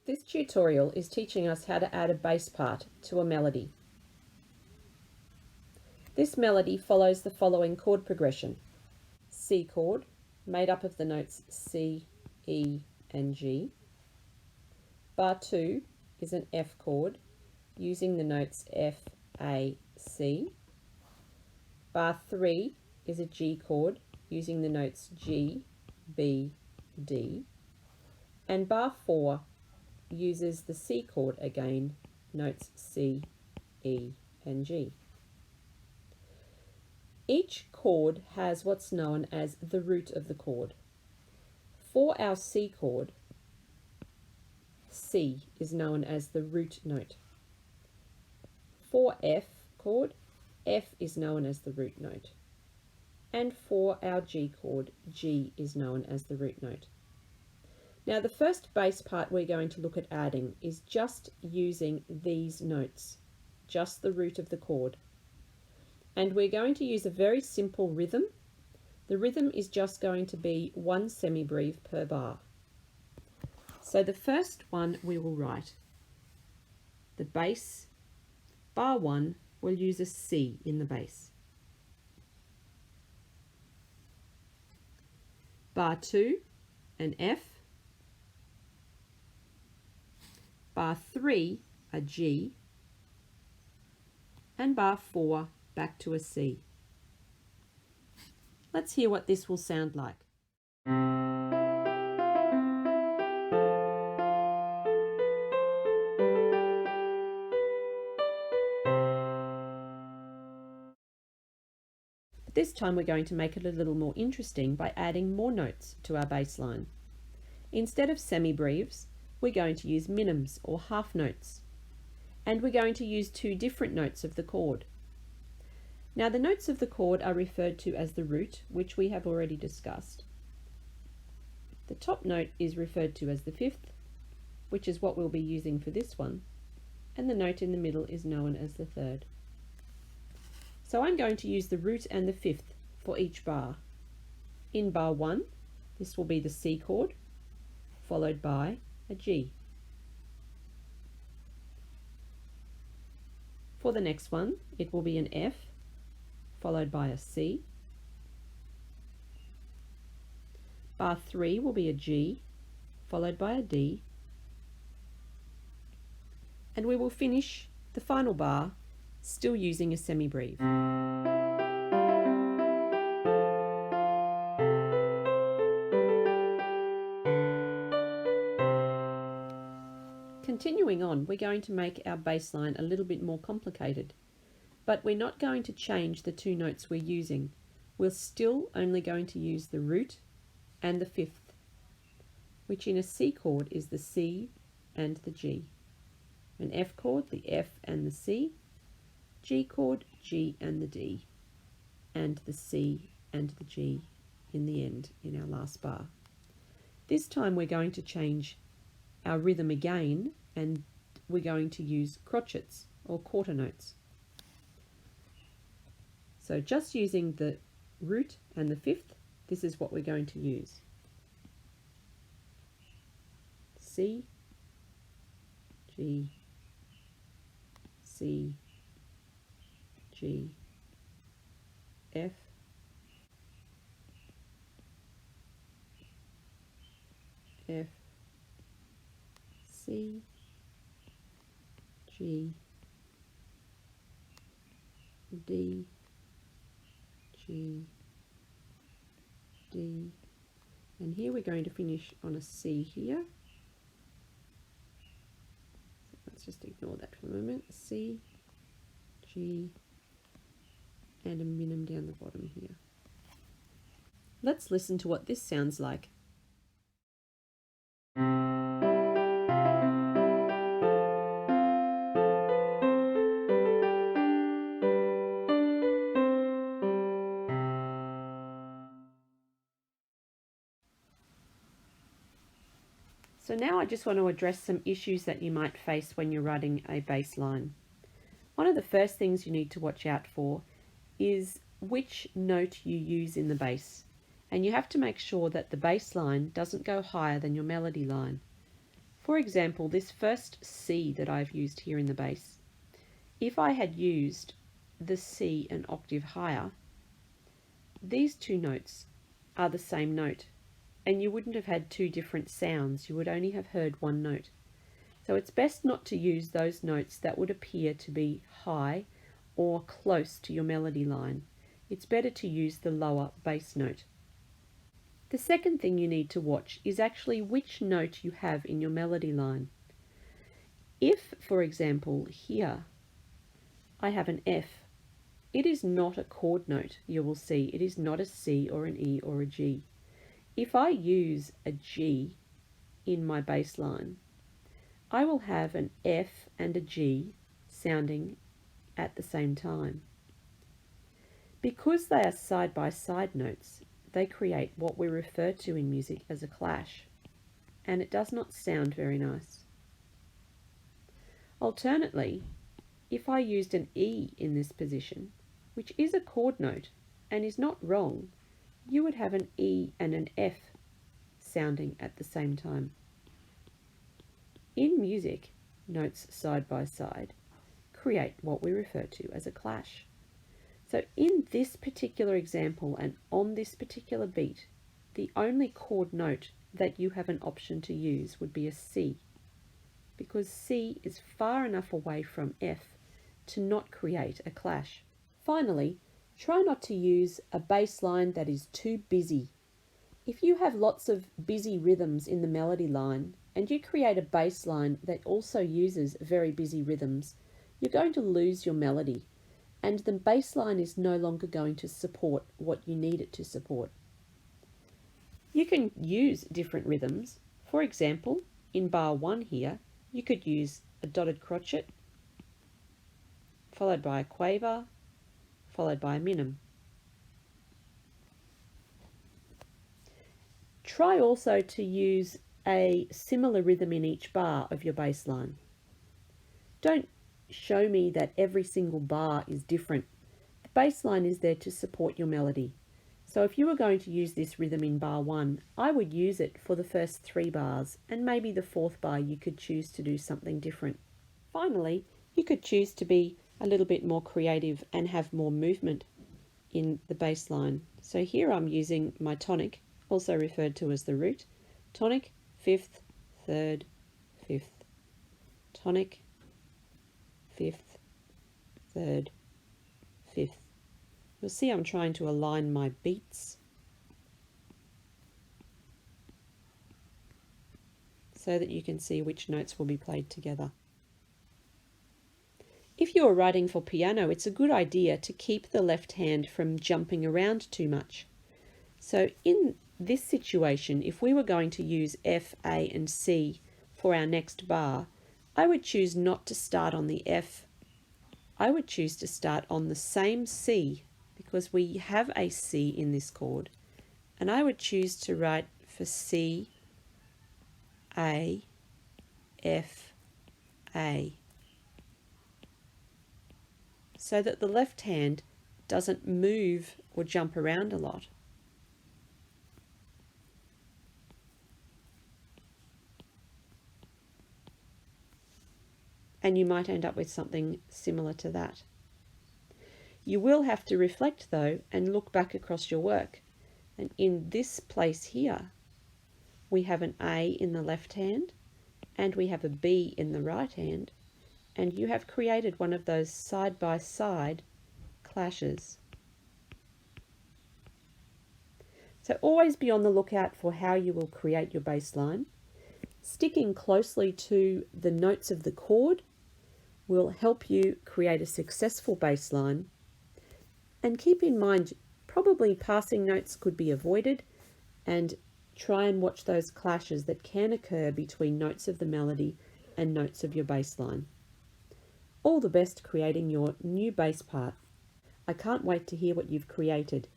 This tutorial is teaching us how to add a bass part to a melody. This melody follows the following chord progression. C chord, made up of the notes C, E, and G. Bar 2 is an F chord, using the notes F, A, C. Bar 3 is a G chord, using the notes G, B, D. And bar 4 uses the C chord again, notes C, E, and G. Each chord has what's known as the root of the chord. For our C chord, C is known as the root note. For F chord, F is known as the root note. And for our G chord, G is known as the root note. Now the first bass part we're going to look at adding is just using these notes, just the root of the chord. And we're going to use a very simple rhythm. The rhythm is just going to be one semibreve per bar. So the first one we will write, the bass, bar 1, we'll use a C in the bass. Bar 2, an F. Bar 3, a G. And bar 4, back to a C. Let's hear what this will sound like. This time we're going to make it a little more interesting by adding more notes to our bass line. Instead of semibreves, we're going to use minims or half notes. And we're going to use two different notes of the chord. Now the notes of the chord are referred to as the root, which we have already discussed. The top note is referred to as the fifth, which is what we'll be using for this one. And the note in the middle is known as the third. So I'm going to use the root and the fifth for each bar. In bar 1, this will be the C chord, followed by a G. For the next one, it will be an F, followed by a C. Bar 3 will be a G, followed by a D. And we will finish the final bar still using a semibreve. Continuing on, we're going to make our bass line a little bit more complicated, but we're not going to change the two notes we're using. We're still only going to use the root and the fifth, which in a C chord is the C and the G. An F chord, the F and the C. G chord, G and the D, and the C and the G in the end, in our last bar. This time we're going to change our rhythm again, and we're going to use crotchets or quarter notes. So just using the root and the fifth, this is what we're going to use. C, G, C, G, F, F, C, G, D, G, D, and here we're going to finish on a C here. So let's just ignore that for a moment. C, G, and a minim down the bottom here. Let's listen to what this sounds like. So now I just want to address some issues that you might face when you're writing a bass line. One of the first things you need to watch out for is which note you use in the bass, and you have to make sure that the bass line doesn't go higher than your melody line. For example, this first C that I've used here in the bass, if I had used the C an octave higher, these two notes are the same note, and you wouldn't have had two different sounds, you would only have heard one note. So it's best not to use those notes that would appear to be high or close to your melody line. It's better to use the lower bass note. The second thing you need to watch is actually which note you have in your melody line. If, for example, here I have an F, it is not a chord note, you will see. It is not a C or an E or a G. If I use a G in my bass line, I will have an F and a G sounding at the same time. Because they are side-by-side notes, they create what we refer to in music as a clash, and it does not sound very nice. Alternately, if I used an E in this position, which is a chord note and is not wrong, you would have an E and an F sounding at the same time. In music, notes side by side create what we refer to as a clash. So in this particular example and on this particular beat, the only chord note that you have an option to use would be a C, because C is far enough away from F to not create a clash. Finally, try not to use a bass line that is too busy. If you have lots of busy rhythms in the melody line and you create a bass line that also uses very busy rhythms, you're going to lose your melody, and the bass line is no longer going to support what you need it to support. You can use different rhythms. For example, in bar 1 here, you could use a dotted crotchet, followed by a quaver, followed by a minim. Try also to use a similar rhythm in each bar of your bass line. Don't show me that every single bar is different. The bass line is there to support your melody. So if you were going to use this rhythm in bar 1, I would use it for the first 3 bars, and maybe the 4th bar you could choose to do something different. Finally, you could choose to be a little bit more creative and have more movement in the bass line. So here I'm using my tonic, also referred to as the root. Tonic, 5th, 3rd, 5th. Tonic, 5th, 3rd, 5th. You'll see I'm trying to align my beats so that you can see which notes will be played together. If you are writing for piano, it's a good idea to keep the left hand from jumping around too much. So in this situation, if we were going to use F, A and C for our next bar, I would choose not to start on the F. I would choose to start on the same C, because we have a C in this chord, and I would choose to write for C, A, F, A, so that the left hand doesn't move or jump around a lot. And you might end up with something similar to that. You will have to reflect though and look back across your work. And in this place here, we have an A in the left hand and we have a B in the right hand, and you have created one of those side-by-side clashes. So always be on the lookout for how you will create your bass line. Sticking closely to the notes of the chord will help you create a successful bass line. And keep in mind, probably passing notes could be avoided, and try and watch those clashes that can occur between notes of the melody and notes of your bass line. All the best creating your new bass part. I can't wait to hear what you've created.